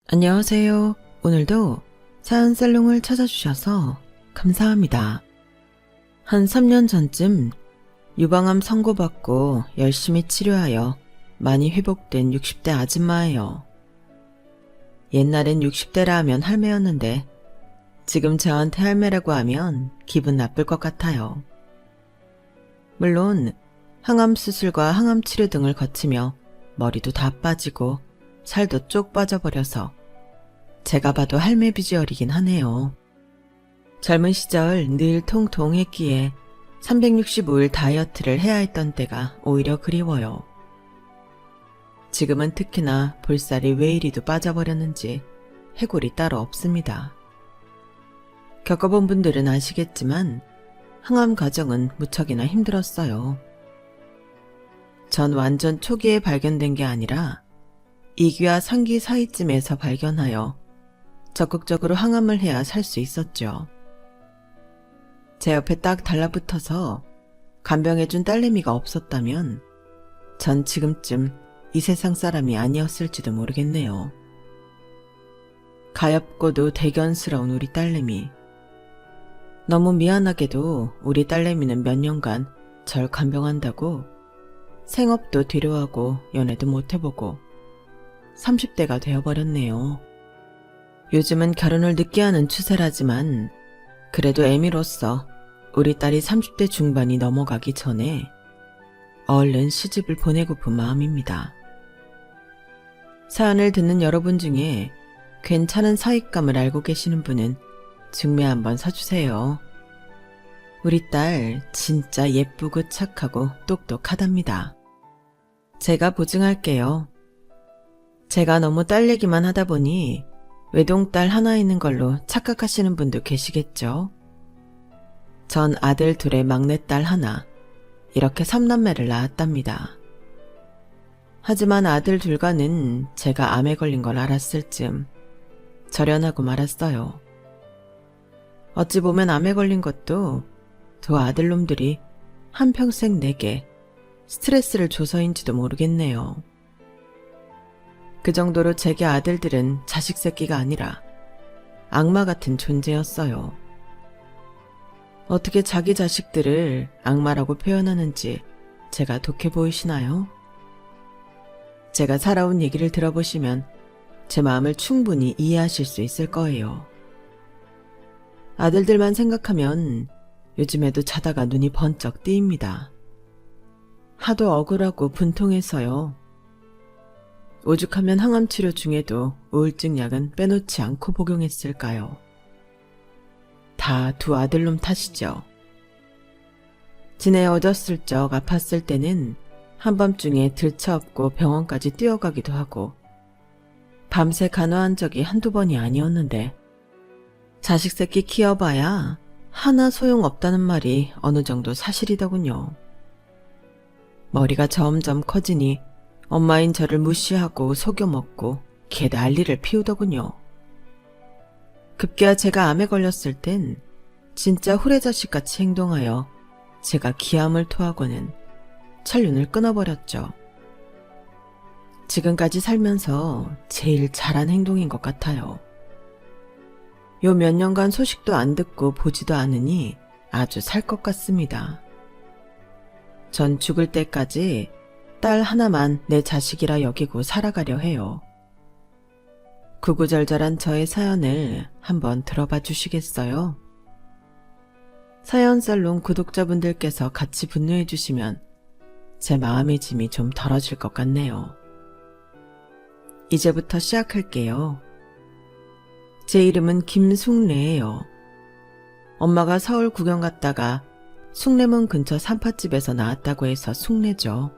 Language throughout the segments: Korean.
안녕하세요. 오늘도 사연살롱을 찾아주셔서 감사합니다. 한 3년 전쯤 유방암 선고받고 열심히 치료하여 많이 회복된 60대 아줌마예요. 옛날엔 60대라 하면 할매였는데 지금 저한테 할매라고 하면 기분 나쁠 것 같아요. 물론 항암 수술과 항암 치료 등을 거치며 머리도 다 빠지고 살도 쪽 빠져버려서 제가 봐도 할매 비주얼이긴 하네요. 젊은 시절 늘 통통했기에 365일 다이어트를 해야 했던 때가 오히려 그리워요. 지금은 특히나 볼살이 왜 이리도 빠져버렸는지 해골이 따로 없습니다. 겪어본 분들은 아시겠지만 항암 과정은 무척이나 힘들었어요. 전 완전 초기에 발견된 게 아니라 2기와 3기 사이쯤에서 발견하여 적극적으로 항암을 해야 살 수 있었죠. 제 옆에 딱 달라붙어서 간병해준 딸내미가 없었다면 전 지금쯤 이 세상 사람이 아니었을지도 모르겠네요. 가엾고도 대견스러운 우리 딸내미. 너무 미안하게도 우리 딸내미는 몇 년간 절 간병한다고 생업도 뒤로하고 연애도 못해보고 30대가 되어버렸네요. 요즘은 결혼을 늦게 하는 추세라지만 그래도 애미로서 우리 딸이 30대 중반이 넘어가기 전에 얼른 시집을 보내고픈 마음입니다. 사연을 듣는 여러분 중에 괜찮은 사윗감을 알고 계시는 분은 중매 한번 서주세요. 우리 딸 진짜 예쁘고 착하고 똑똑하답니다. 제가 보증할게요. 제가 너무 딸 얘기만 하다 보니 외동딸 하나 있는 걸로 착각하시는 분도 계시겠죠? 전 아들 둘에 막내딸 하나, 이렇게 3남매를 낳았답니다. 하지만 아들 둘과는 제가 암에 걸린 걸 알았을 즈음 절연하고 말았어요. 어찌 보면 암에 걸린 것도 두 아들놈들이 한평생 내게 스트레스를 줘서인지도 모르겠네요. 그 정도로 제게 아들들은 자식 새끼가 아니라 악마 같은 존재였어요. 어떻게 자기 자식들을 악마라고 표현하는지 제가 독해 보이시나요? 제가 살아온 얘기를 들어보시면 제 마음을 충분히 이해하실 수 있을 거예요. 아들들만 생각하면 요즘에도 자다가 눈이 번쩍 뜨입니다. 하도 억울하고 분통해서요. 오죽하면 항암치료 중에도 우울증 약은 빼놓지 않고 복용했을까요? 다 두 아들놈 탓이죠. 지내 어졌을 적 아팠을 때는 한밤중에 들쳐업고 병원까지 뛰어가기도 하고 밤새 간호한 적이 한두 번이 아니었는데 자식 새끼 키워봐야 하나 소용없다는 말이 어느 정도 사실이더군요. 머리가 점점 커지니 엄마인 저를 무시하고 속여먹고 개 난리를 피우더군요. 급기야 제가 암에 걸렸을 땐 진짜 후레자식같이 행동하여 제가 기함을 토하고는 천륜을 끊어버렸죠. 지금까지 살면서 제일 잘한 행동인 것 같아요. 요 몇 년간 소식도 안 듣고 보지도 않으니 아주 살 것 같습니다. 전 죽을 때까지 딸 하나만 내 자식이라 여기고 살아가려 해요. 구구절절한 저의 사연을 한번 들어봐 주시겠어요? 사연살롱 구독자분들께서 같이 분노해 주시면 제 마음의 짐이 좀 덜어질 것 같네요. 이제부터 시작할게요. 제 이름은 김숙래예요. 엄마가 서울 구경 갔다가 숭례문 근처 산파집에서 나왔다고 해서 숙래죠.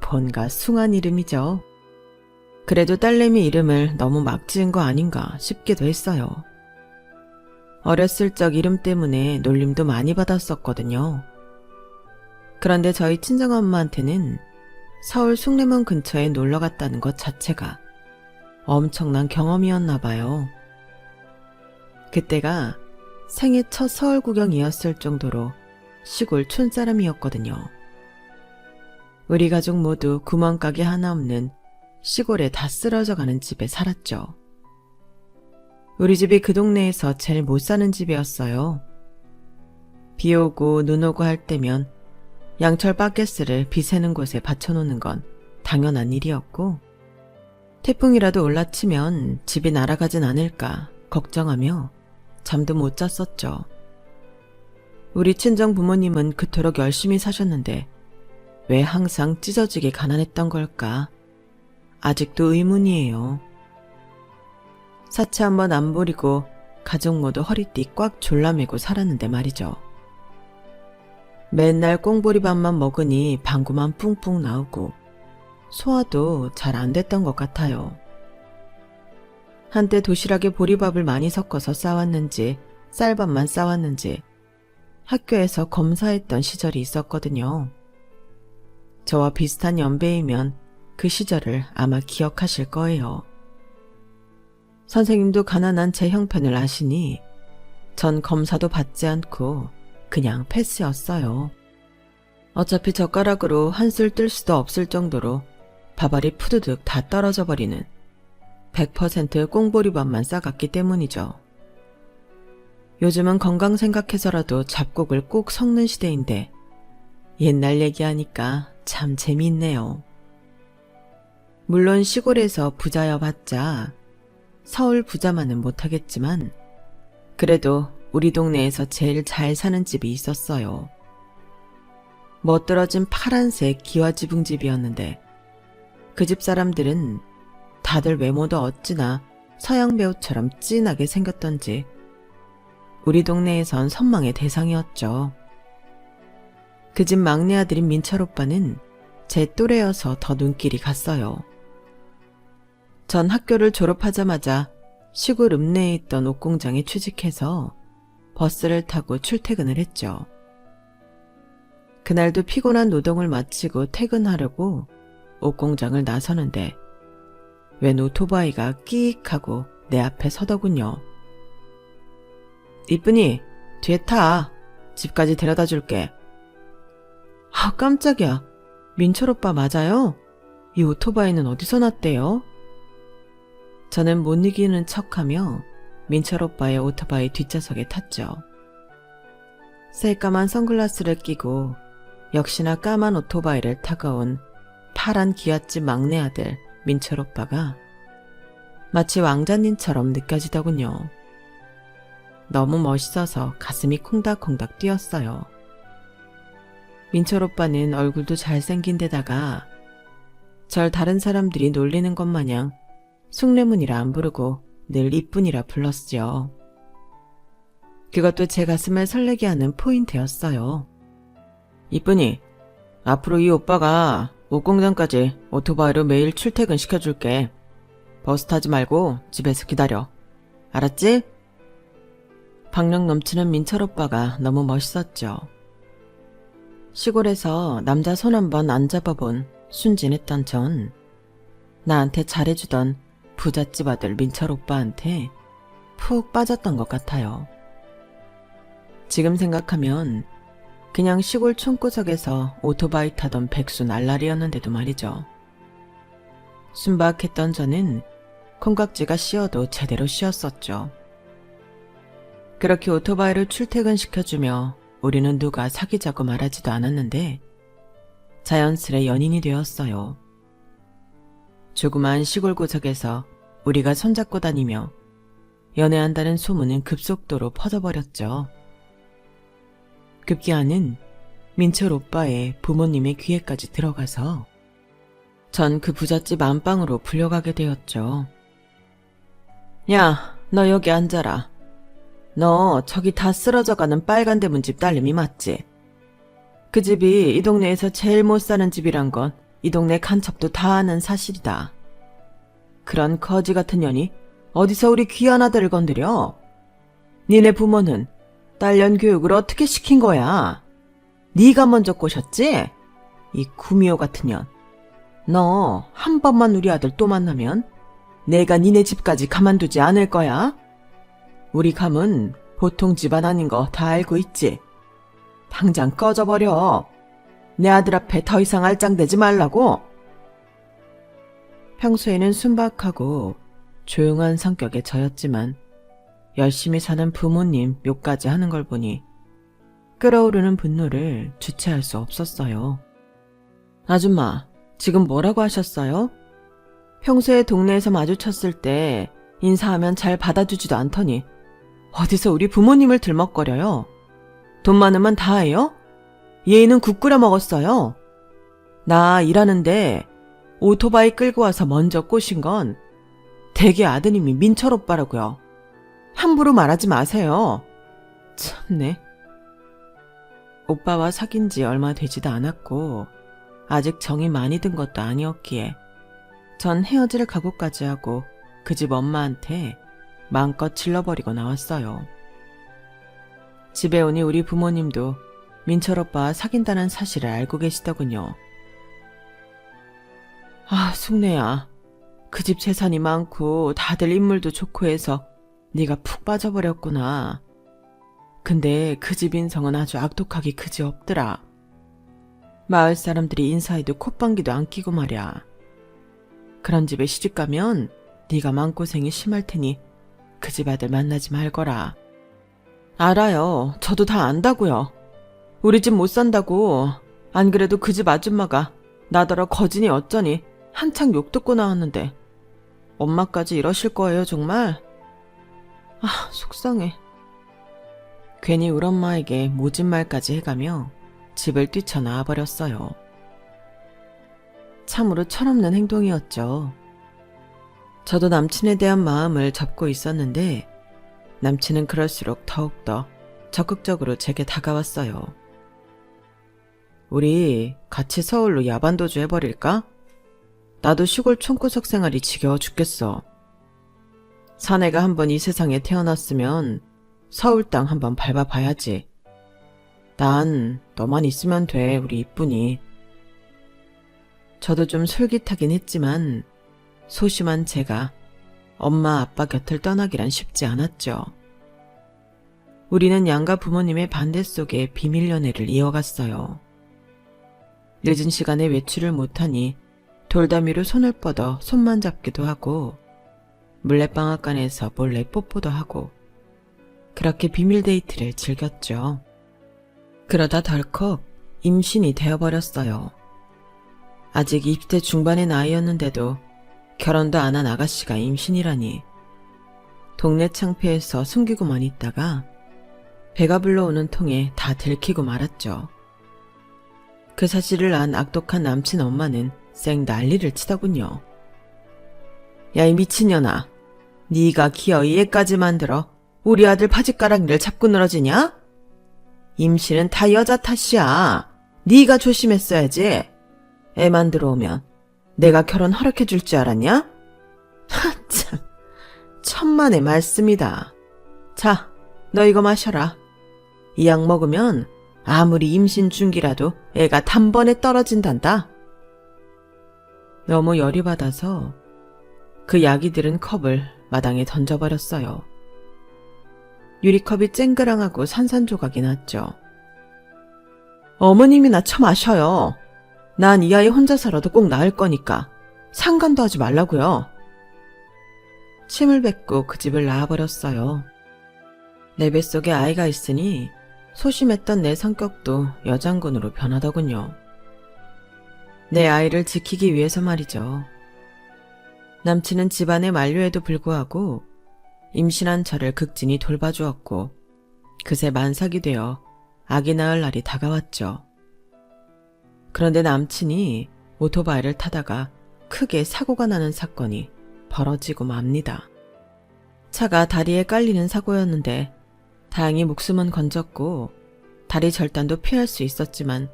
뭔가 숭한 이름이죠. 그래도 딸내미 이름을 너무 막 지은 거 아닌가 싶기도 했어요. 어렸을 적 이름 때문에 놀림도 많이 받았었거든요. 그런데 저희 친정엄마한테는 서울 숭례문 근처에 놀러 갔다는 것 자체가 엄청난 경험이었나 봐요. 그때가 생애 첫 서울 구경이었을 정도로 시골 촌사람이었거든요. 우리 가족 모두 구멍가게 하나 없는 시골에 다 쓰러져가는 집에 살았죠. 우리 집이 그 동네에서 제일 못 사는 집이었어요. 비 오고 눈 오고 할 때면 양철 바켓스를 비 새는 곳에 받쳐놓는 건 당연한 일이었고, 태풍이라도 올라치면 집이 날아가진 않을까 걱정하며 잠도 못 잤었죠. 우리 친정 부모님은 그토록 열심히 사셨는데 왜 항상 찢어지게 가난했던 걸까? 아직도 의문이에요. 사채 한번 안 부리고 가족 모두 허리띠 꽉 졸라매고 살았는데 말이죠. 맨날 꽁보리밥만 먹으니 방구만 뿡뿡 나오고 소화도 잘 안 됐던 것 같아요. 한때 도시락에 보리밥을 많이 섞어서 싸왔는지 쌀밥만 싸왔는지 학교에서 검사했던 시절이 있었거든요. 저와 비슷한 연배이면 그 시절을 아마 기억하실 거예요. 선생님도 가난한 제 형편을 아시니 전 검사도 받지 않고 그냥 패스였어요. 어차피 젓가락으로 한술 뜰 수도 없을 정도로 밥알이 푸드득 다 떨어져 버리는 100% 꽁보리밥만 싸갔기 때문이죠. 요즘은 건강 생각해서라도 잡곡을 꼭 섞는 시대인데 옛날 얘기하니까 참 재미있네요. 물론 시골에서 부자여봤자 서울 부자만은 못하겠지만 그래도 우리 동네에서 제일 잘 사는 집이 있었어요. 멋들어진 파란색 기와지붕집이었는데 그 집 사람들은 다들 외모도 어찌나 서양 배우처럼 진하게 생겼던지 우리 동네에선 선망의 대상이었죠. 그 집 막내 아들인 민철 오빠는 제 또래여서 더 눈길이 갔어요. 전 학교를 졸업하자마자 시골 읍내에 있던 옷공장에 취직해서 버스를 타고 출퇴근을 했죠. 그날도 피곤한 노동을 마치고 퇴근하려고 옷공장을 나서는데 웬 오토바이가 끼익 하고 내 앞에 서더군요. 이쁜이 뒤에 타. 집까지 데려다 줄게. 아, 깜짝이야. 민철 오빠 맞아요? 이 오토바이는 어디서 났대요? 저는 못 이기는 척하며 민철 오빠의 오토바이 뒷좌석에 탔죠. 새까만 선글라스를 끼고 역시나 까만 오토바이를 타고 온 파란 기아집 막내 아들 민철 오빠가 마치 왕자님처럼 느껴지더군요. 너무 멋있어서 가슴이 콩닥콩닥 뛰었어요. 민철 오빠는 얼굴도 잘생긴 데다가 절 다른 사람들이 놀리는 것 마냥 숭례문이라 안 부르고 늘 이쁜이라 불렀죠. 그것도 제 가슴을 설레게 하는 포인트였어요. 이쁜이, 앞으로 이 오빠가 옷공장까지 오토바이로 매일 출퇴근 시켜줄게. 버스 타지 말고 집에서 기다려. 알았지? 박력 넘치는 민철 오빠가 너무 멋있었죠. 시골에서 남자 손 한번 안 잡아본 순진했던 전 나한테 잘해주던 부잣집 아들 민철 오빠한테 푹 빠졌던 것 같아요. 지금 생각하면 그냥 시골 촌구석에서 오토바이 타던 백수 날라리였는데도 말이죠. 순박했던 저는 콩깍지가 씌어도 제대로 씌었었죠. 그렇게 오토바이를 출퇴근시켜주며 우리는 누가 사귀자고 말하지도 않았는데 자연스레 연인이 되었어요. 조그만 시골 구석에서 우리가 손잡고 다니며 연애한다는 소문은 급속도로 퍼져버렸죠. 급기야는 민철 오빠의 부모님의 귀에까지 들어가서 전 그 부잣집 안방으로 불려가게 되었죠. 야, 너 여기 앉아라. 너 저기 다 쓰러져가는 빨간 대문집 딸내미 맞지? 그 집이 이 동네에서 제일 못 사는 집이란 건 이 동네 간첩도 다 아는 사실이다. 그런 거지 같은 년이 어디서 우리 귀한 아들을 건드려? 니네 부모는 딸년 교육을 어떻게 시킨 거야? 네가 먼저 꼬셨지? 이 구미호 같은 년. 너 한 번만 우리 아들 또 만나면 내가 니네 집까지 가만두지 않을 거야. 우리 감은 보통 집안 아닌 거 다 알고 있지. 당장 꺼져버려. 내 아들 앞에 더 이상 알짱대지 말라고. 평소에는 순박하고 조용한 성격의 저였지만 열심히 사는 부모님 욕까지 하는 걸 보니 끓어오르는 분노를 주체할 수 없었어요. 아줌마, 지금 뭐라고 하셨어요? 평소에 동네에서 마주쳤을 때 인사하면 잘 받아주지도 않더니 어디서 우리 부모님을 들먹거려요? 돈 많으면 다 해요? 얘는 국 끓여 먹었어요. 나 일하는데 오토바이 끌고 와서 먼저 꼬신 건 대개 아드님이 민철 오빠라고요. 함부로 말하지 마세요. 참네. 오빠와 사귄 지 얼마 되지도 않았고 아직 정이 많이 든 것도 아니었기에 전 헤어질 각오까지 하고 그 집 엄마한테 마음껏 질러버리고 나왔어요. 집에 오니 우리 부모님도 민철 오빠와 사귄다는 사실을 알고 계시더군요. 아, 숙내야. 그 집 재산이 많고 다들 인물도 좋고 해서 네가 푹 빠져버렸구나. 근데 그 집 인성은 아주 악독하기 그지없더라. 마을 사람들이 인사해도 콧방귀도 안 끼고 말이야. 그런 집에 시집가면 네가 마음고생이 심할 테니 그 집 아들 만나지 말거라. 알아요. 저도 다 안다고요. 우리 집 못 산다고. 안 그래도 그 집 아줌마가 나더러 거진이 어쩌니 한창 욕 듣고 나왔는데 엄마까지 이러실 거예요 정말? 아, 속상해. 괜히 우리 엄마에게 모진 말까지 해가며 집을 뛰쳐나와 버렸어요. 참으로 철없는 행동이었죠. 저도 남친에 대한 마음을 접고 있었는데 남친은 그럴수록 더욱더 적극적으로 제게 다가왔어요. 우리 같이 서울로 야반도주 해버릴까? 나도 시골 촌구석 생활이 지겨워 죽겠어. 사내가 한번 이 세상에 태어났으면 서울 땅 한번 밟아봐야지. 난 너만 있으면 돼, 우리 이쁜이. 저도 좀 솔깃하긴 했지만 소심한 제가 엄마 아빠 곁을 떠나기란 쉽지 않았죠. 우리는 양가 부모님의 반대 속에 비밀 연애를 이어갔어요. 늦은 시간에 외출을 못하니 돌담이로 손을 뻗어 손만 잡기도 하고 물레방앗간에서 몰래 뽀뽀도 하고 그렇게 비밀 데이트를 즐겼죠. 그러다 덜컥 임신이 되어버렸어요. 아직 20대 중반의 나이였는데도 결혼도 안 한 아가씨가 임신이라니. 동네 창피해서 숨기고만 있다가 배가 불러오는 통에 다 들키고 말았죠. 그 사실을 안 악독한 남친 엄마는 쌩 난리를 치더군요. 야, 이 미친년아. 네가 기어이 애까지 만들어 우리 아들 바짓가랑이를 잡고 늘어지냐? 임신은 다 여자 탓이야. 네가 조심했어야지. 애만 들어오면 내가 결혼 허락해줄 줄 알았냐? 참, 천만의 말씀이다. 자, 너 이거 마셔라. 이 약 먹으면 아무리 임신 중기라도 애가 단번에 떨어진단다. 너무 열이 받아서 그 약이 들은 컵을 마당에 던져버렸어요. 유리컵이 쨍그랑하고 산산조각이 났죠. 어머님이나 처마셔요. 난 이 아이 혼자 살아도 꼭 낳을 거니까 상관도 하지 말라고요. 침을 뱉고 그 집을 나와버렸어요. 내 뱃속에 아이가 있으니 소심했던 내 성격도 여장군으로 변하더군요. 내 아이를 지키기 위해서 말이죠. 남친은 집안의 만류에도 불구하고 임신한 저를 극진히 돌봐주었고 그새 만삭이 되어 아기 낳을 날이 다가왔죠. 그런데 남친이 오토바이를 타다가 크게 사고가 나는 사건이 벌어지고 맙니다. 차가 다리에 깔리는 사고였는데 다행히 목숨은 건졌고 다리 절단도 피할 수 있었지만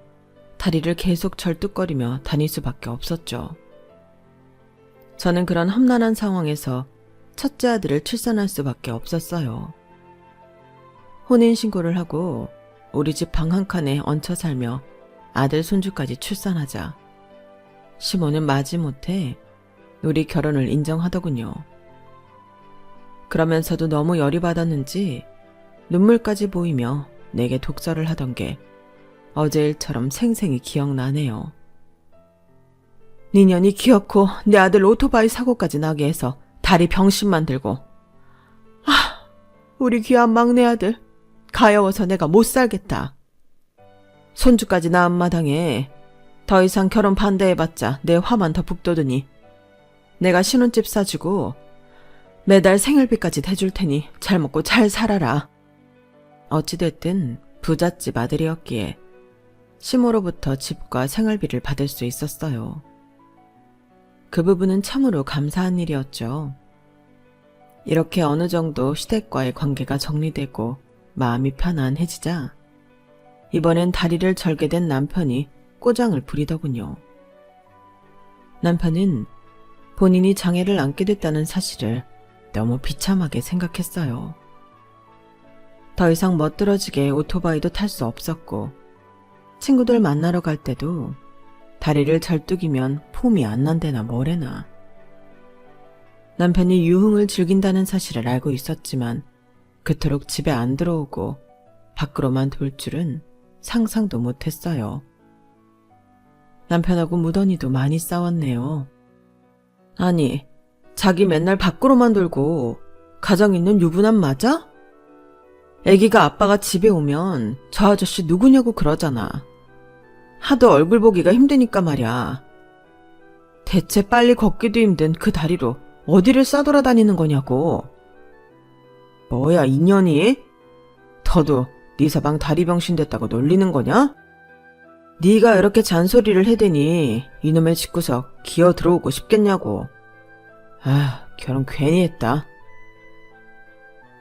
다리를 계속 절뚝거리며 다닐 수밖에 없었죠. 저는 그런 험난한 상황에서 첫째 아들을 출산할 수밖에 없었어요. 혼인신고를 하고 우리 집 방 한 칸에 얹혀 살며 아들 손주까지 출산하자 시모는 마지못해 우리 결혼을 인정하더군요. 그러면서도 너무 열이 받았는지 눈물까지 보이며 내게 독설을 하던 게 어제 일처럼 생생히 기억나네요. 니년이 기어코 내 아들 오토바이 사고까지 나게 해서 다리 병신 만들고. 우리 귀한 막내 아들 가여워서 내가 못 살겠다. 손주까지 낳은 마당에 더 이상 결혼 반대해봤자 내 화만 더 북돋으니 내가 신혼집 사주고 매달 생활비까지 대줄 테니 잘 먹고 잘 살아라. 어찌됐든 부잣집 아들이었기에 시모로부터 집과 생활비를 받을 수 있었어요. 그 부분은 참으로 감사한 일이었죠. 이렇게 어느 정도 시댁과의 관계가 정리되고 마음이 편안해지자 이번엔 다리를 절게 된 남편이 꼬장을 부리더군요. 남편은 본인이 장애를 안게 됐다는 사실을 너무 비참하게 생각했어요. 더 이상 멋들어지게 오토바이도 탈 수 없었고 친구들 만나러 갈 때도 다리를 절뚝이면 폼이 안 난대나 뭐래나. 남편이 유흥을 즐긴다는 사실을 알고 있었지만 그토록 집에 안 들어오고 밖으로만 돌 줄은 상상도 못했어요. 남편하고 무던히도 많이 싸웠네요. 아니, 자기 맨날 밖으로만 돌고 가정 있는 유부남 맞아? 애기가 아빠가 집에 오면 저 아저씨 누구냐고 그러잖아. 하도 얼굴 보기가 힘드니까 말이야. 대체 빨리 걷기도 힘든 그 다리로 어디를 싸돌아다니는 거냐고. 뭐야 인연이? 너도 네 사방 다리 병신 됐다고 놀리는 거냐? 네가 이렇게 잔소리를 해대니 이놈의 집구석 기어 들어오고 싶겠냐고. 결혼 괜히 했다.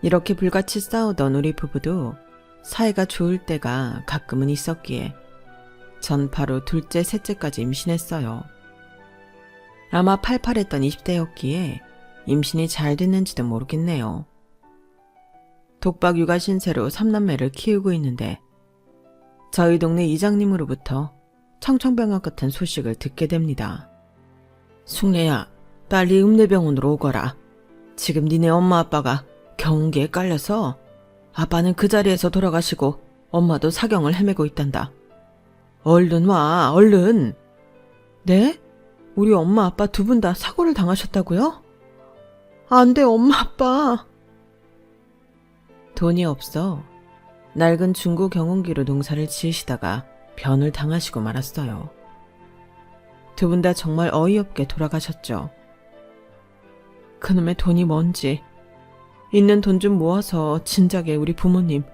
이렇게 불같이 싸우던 우리 부부도 사이가 좋을 때가 가끔은 있었기에 전 바로 둘째, 셋째까지 임신했어요. 아마 팔팔했던 20대였기에 임신이 잘 됐는지도 모르겠네요. 독박 육아 신세로 3남매를 키우고 있는데 저희 동네 이장님으로부터 청천벽력 같은 소식을 듣게 됩니다. 숙래야, 빨리 읍내병원으로 오거라. 지금 니네 엄마 아빠가 경운기에 깔려서 아빠는 그 자리에서 돌아가시고 엄마도 사경을 헤매고 있단다. 얼른 와, 얼른. 네? 우리 엄마 아빠 두 분 다 사고를 당하셨다고요? 안 돼, 엄마 아빠. 돈이 없어 낡은 중고 경운기로 농사를 지으시다가 변을 당하시고 말았어요. 두 분 다 정말 어이없게 돌아가셨죠. 그놈의 돈이 뭔지 있는 돈 좀 모아서 진작에 우리 부모님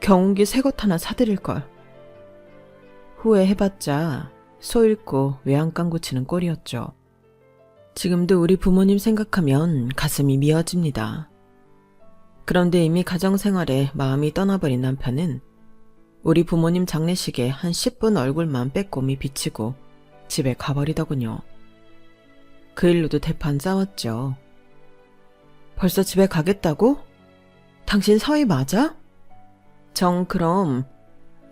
경운기 새 것 하나 사드릴걸. 후회해봤자 소 잃고 외양간 고치는 꼴이었죠. 지금도 우리 부모님 생각하면 가슴이 미어집니다. 그런데 이미 가정생활에 마음이 떠나버린 남편은 우리 부모님 장례식에 한 10분 얼굴만 빼꼼히 비치고 집에 가버리더군요. 그 일로도 대판 싸웠죠. 벌써 집에 가겠다고? 당신 사위 맞아? 정 그럼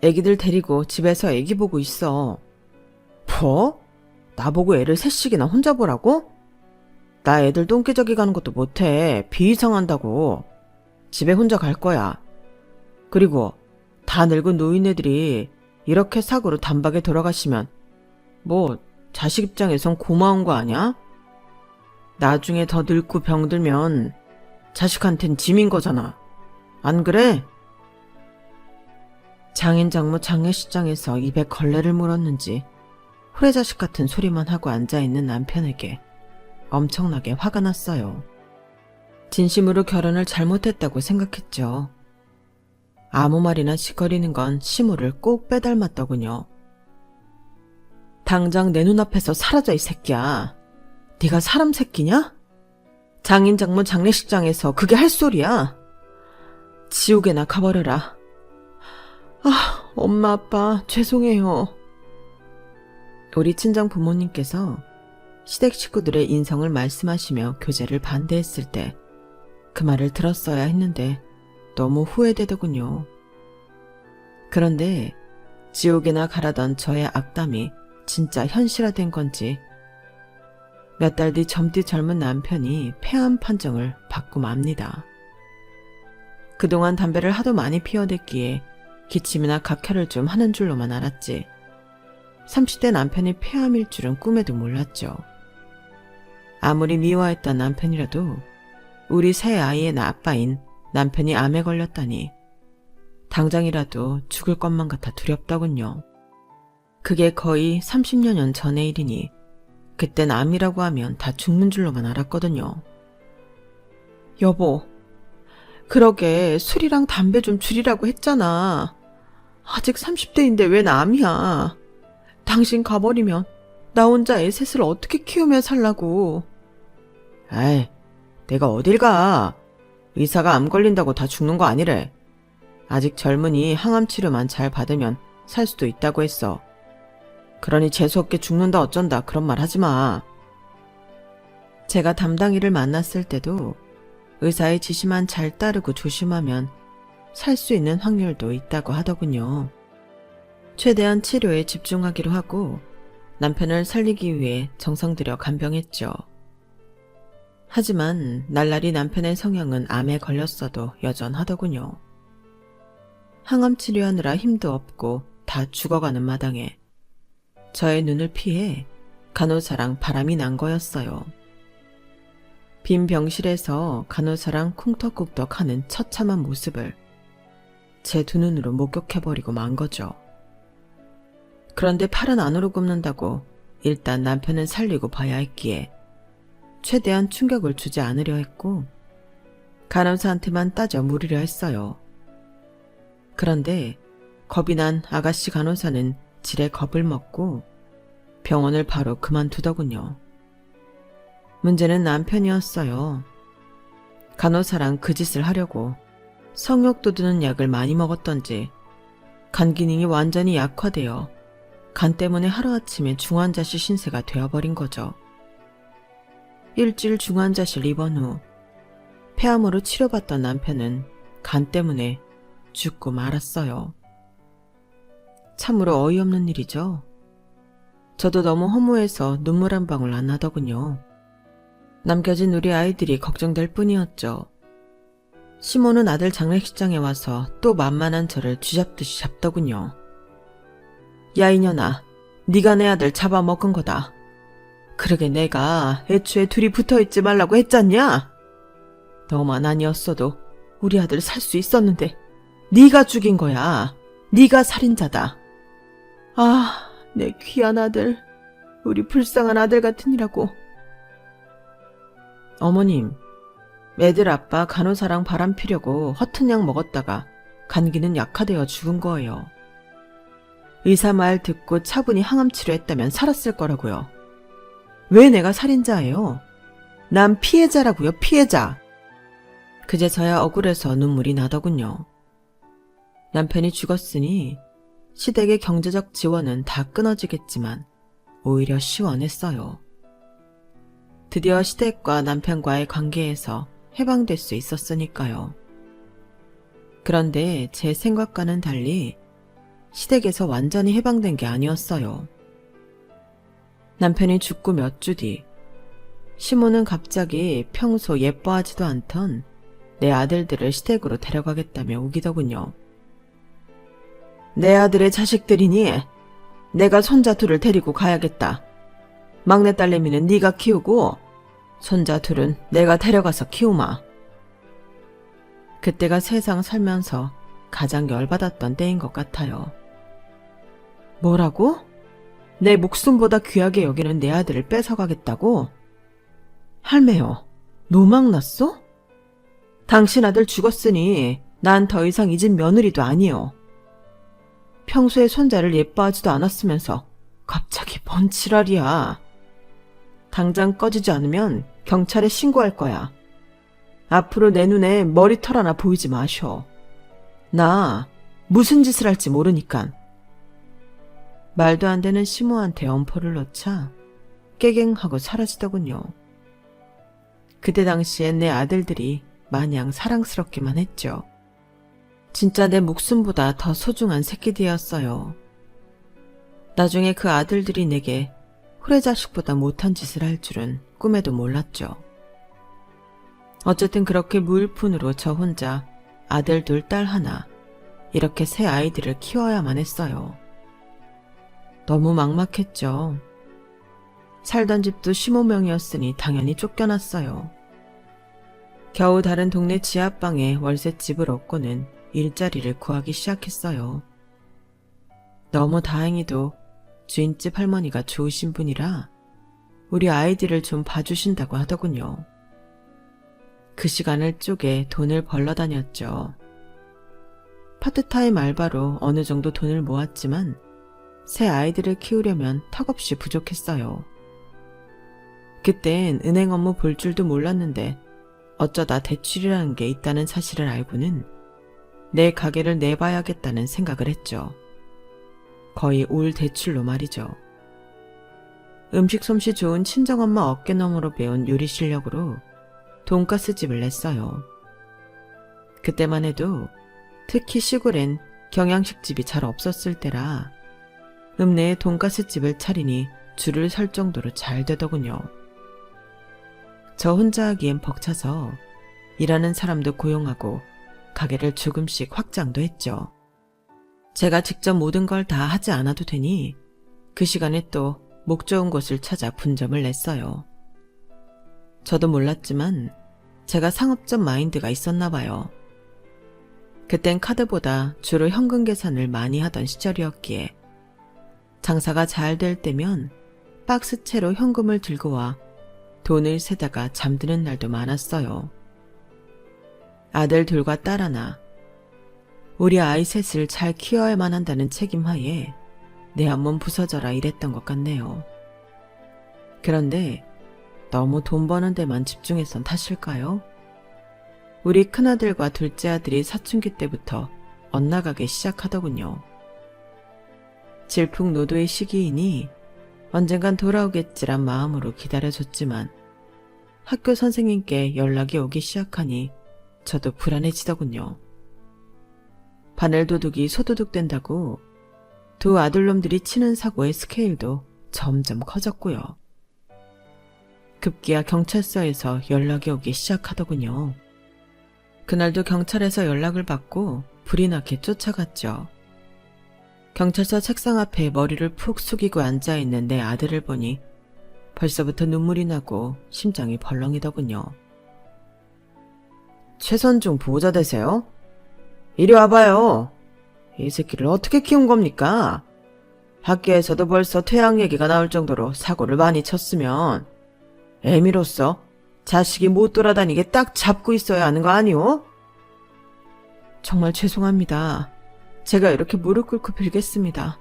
애기들 데리고 집에서 애기 보고 있어. 뭐? 나보고 애를 셋씩이나 혼자 보라고? 나 애들 똥기저귀 가는 것도 못해. 비이상한다고. 집에 혼자 갈 거야. 그리고 다 늙은 노인네들이 이렇게 사고로 단박에 돌아가시면 뭐 자식 입장에선 고마운 거 아냐? 나중에 더 늙고 병들면 자식한텐 짐인 거잖아. 안 그래? 장인 장모 장례식장에서 입에 걸레를 물었는지 후레자식 같은 소리만 하고 앉아있는 남편에게 엄청나게 화가 났어요. 진심으로 결혼을 잘못했다고 생각했죠. 아무 말이나 짓거리는 건 시모를 꼭 빼닮았더군요. 당장 내 눈앞에서 사라져 이 새끼야. 네가 사람 새끼냐? 장인 장모 장례식장에서 그게 할 소리야. 지옥에나 가버려라. 엄마 아빠 죄송해요. 우리 친정 부모님께서 시댁 식구들의 인성을 말씀하시며 교제를 반대했을 때 그 말을 들었어야 했는데 너무 후회되더군요. 그런데 지옥에나 가라던 저의 악담이 진짜 현실화된 건지 몇 달 뒤 젊디 젊은 남편이 폐암 판정을 받고 맙니다. 그동안 담배를 하도 많이 피워댔기에 기침이나 각혈을 좀 하는 줄로만 알았지 30대 남편이 폐암일 줄은 꿈에도 몰랐죠. 아무리 미워했던 남편이라도 우리 새 아이의 아빠인 남편이 암에 걸렸다니 당장이라도 죽을 것만 같아 두렵더군요. 그게 거의 30여 년 전의 일이니 그땐 암이라고 하면 다 죽는 줄로만 알았거든요. 여보, 그러게 술이랑 담배 좀 줄이라고 했잖아. 아직 30대인데 웬 암이야. 당신 가버리면 나 혼자 애 셋을 어떻게 키우며 살라고. 아이, 내가 어딜 가. 의사가 암 걸린다고 다 죽는 거 아니래. 아직 젊으니 항암 치료만 잘 받으면 살 수도 있다고 했어. 그러니 재수없게 죽는다 어쩐다 그런 말 하지 마. 제가 담당이를 만났을 때도 의사의 지시만 잘 따르고 조심하면 살 수 있는 확률도 있다고 하더군요. 최대한 치료에 집중하기로 하고 남편을 살리기 위해 정성 들여 간병했죠. 하지만 날라리 남편의 성향은 암에 걸렸어도 여전하더군요. 항암 치료하느라 힘도 없고 다 죽어가는 마당에 저의 눈을 피해 간호사랑 바람이 난 거였어요. 빈 병실에서 간호사랑 쿵떡쿵떡 하는 처참한 모습을 제 두 눈으로 목격해버리고 만 거죠. 그런데 팔은 안으로 굽는다고 일단 남편은 살리고 봐야 했기에 최대한 충격을 주지 않으려 했고 간호사한테만 따져 물으려 했어요. 그런데 겁이 난 아가씨 간호사는 지레 겁을 먹고 병원을 바로 그만두더군요. 문제는 남편이었어요. 간호사랑 그 짓을 하려고 성욕 돋우는 약을 많이 먹었던지 간 기능이 완전히 약화되어 간 때문에 하루아침에 중환자실 신세가 되어버린 거죠. 일주일 중환자실 입원 후 폐암으로 치료받던 남편은 간 때문에 죽고 말았어요. 참으로 어이없는 일이죠. 저도 너무 허무해서 눈물 한 방울 안 나더군요. 남겨진 우리 아이들이 걱정될 뿐이었죠. 시모는 아들 장례식장에 와서 또 만만한 저를 쥐잡듯이 잡더군요. 야 이년아, 네가 내 아들 잡아먹은 거다. 그러게 내가 애초에 둘이 붙어있지 말라고 했잖냐? 너만 아니었어도 우리 아들 살 수 있었는데 네가 죽인 거야. 네가 살인자다. 아, 내 귀한 아들. 우리 불쌍한 아들 같으니라고. 어머님, 애들 아빠 간호사랑 바람 피려고 허튼 약 먹었다가 간기는 약화되어 죽은 거예요. 의사 말 듣고 차분히 항암 치료했다면 살았을 거라고요. 왜 내가 살인자예요? 난 피해자라고요, 피해자. 그제서야 억울해서 눈물이 나더군요. 남편이 죽었으니 시댁의 경제적 지원은 다 끊어지겠지만 오히려 시원했어요. 드디어 시댁과 남편과의 관계에서 해방될 수 있었으니까요. 그런데 제 생각과는 달리 시댁에서 완전히 해방된 게 아니었어요. 남편이 죽고 몇 주 뒤 시모는 갑자기 평소 예뻐하지도 않던 내 아들들을 시댁으로 데려가겠다며 우기더군요. 내 아들의 자식들이니 내가 손자 둘을 데리고 가야겠다. 막내 딸내미는 네가 키우고 손자 둘은 내가 데려가서 키우마. 그때가 세상 살면서 가장 열받았던 때인 것 같아요. 뭐라고? 내 목숨보다 귀하게 여기는 내 아들을 뺏어가겠다고? 할매요, 노망났어? 당신 아들 죽었으니 난 더 이상 이 집 며느리도 아니요. 평소에 손자를 예뻐하지도 않았으면서 갑자기 뭔 지랄이야. 당장 꺼지지 않으면 경찰에 신고할 거야. 앞으로 내 눈에 머리털 하나 보이지 마셔. 나 무슨 짓을 할지 모르니깐. 말도 안 되는 시모한테 엄포를 놓자 깨갱하고 사라지더군요. 그때 당시엔 내 아들들이 마냥 사랑스럽기만 했죠. 진짜 내 목숨보다 더 소중한 새끼들이었어요. 나중에 그 아들들이 내게 후레자식보다 못한 짓을 할 줄은 꿈에도 몰랐죠. 어쨌든 그렇게 무일푼으로 저 혼자 아들 둘, 딸 하나 이렇게 세 아이들을 키워야만 했어요. 너무 막막했죠. 살던 집도 15명이었으니 당연히 쫓겨났어요. 겨우 다른 동네 지하방에 월세집을 얻고는 일자리를 구하기 시작했어요. 너무 다행히도 주인집 할머니가 좋으신 분이라 우리 아이들을 좀 봐주신다고 하더군요. 그 시간을 쪼개 돈을 벌러 다녔죠. 파트타임 알바로 어느 정도 돈을 모았지만 새 아이들을 키우려면 턱없이 부족했어요. 그땐 은행 업무 볼 줄도 몰랐는데 어쩌다 대출이라는 게 있다는 사실을 알고는 내 가게를 내봐야겠다는 생각을 했죠. 거의 올 대출로 말이죠. 음식 솜씨 좋은 친정엄마 어깨너머로 배운 요리 실력으로 돈가스 집을 냈어요. 그때만 해도 특히 시골엔 경양식집이 잘 없었을 때라 읍내에 돈가스 집을 차리니 줄을 설 정도로 잘 되더군요. 저 혼자 하기엔 벅차서 일하는 사람도 고용하고 가게를 조금씩 확장도 했죠. 제가 직접 모든 걸 다 하지 않아도 되니 그 시간에 또 목 좋은 곳을 찾아 분점을 냈어요. 저도 몰랐지만 제가 상업적 마인드가 있었나 봐요. 그땐 카드보다 주로 현금 계산을 많이 하던 시절이었기에 장사가 잘 될 때면 박스채로 현금을 들고 와 돈을 세다가 잠드는 날도 많았어요. 아들 둘과 딸 하나, 우리 아이 셋을 잘 키워야만 한다는 책임하에 내 한 몸 부서져라 이랬던 것 같네요. 그런데 너무 돈 버는 데만 집중했던 탓일까요? 우리 큰아들과 둘째 아들이 사춘기 때부터 엇나가기 시작하더군요. 질풍노도의 시기이니 언젠간 돌아오겠지란 마음으로 기다려줬지만 학교 선생님께 연락이 오기 시작하니 저도 불안해지더군요. 바늘도둑이 소도둑 된다고 두 아들놈들이 치는 사고의 스케일도 점점 커졌고요. 급기야 경찰서에서 연락이 오기 시작하더군요. 그날도 경찰에서 연락을 받고 불이 나게 쫓아갔죠. 경찰서 책상 앞에 머리를 푹 숙이고 앉아있는 내 아들을 보니 벌써부터 눈물이 나고 심장이 벌렁이더군요. 최선중 보호자 되세요? 이리 와봐요. 이 새끼를 어떻게 키운 겁니까? 학교에서도 벌써 퇴학 얘기가 나올 정도로 사고를 많이 쳤으면 애미로서 자식이 못 돌아다니게 딱 잡고 있어야 하는 거 아니오? 정말 죄송합니다. 제가 이렇게 무릎 꿇고 빌겠습니다.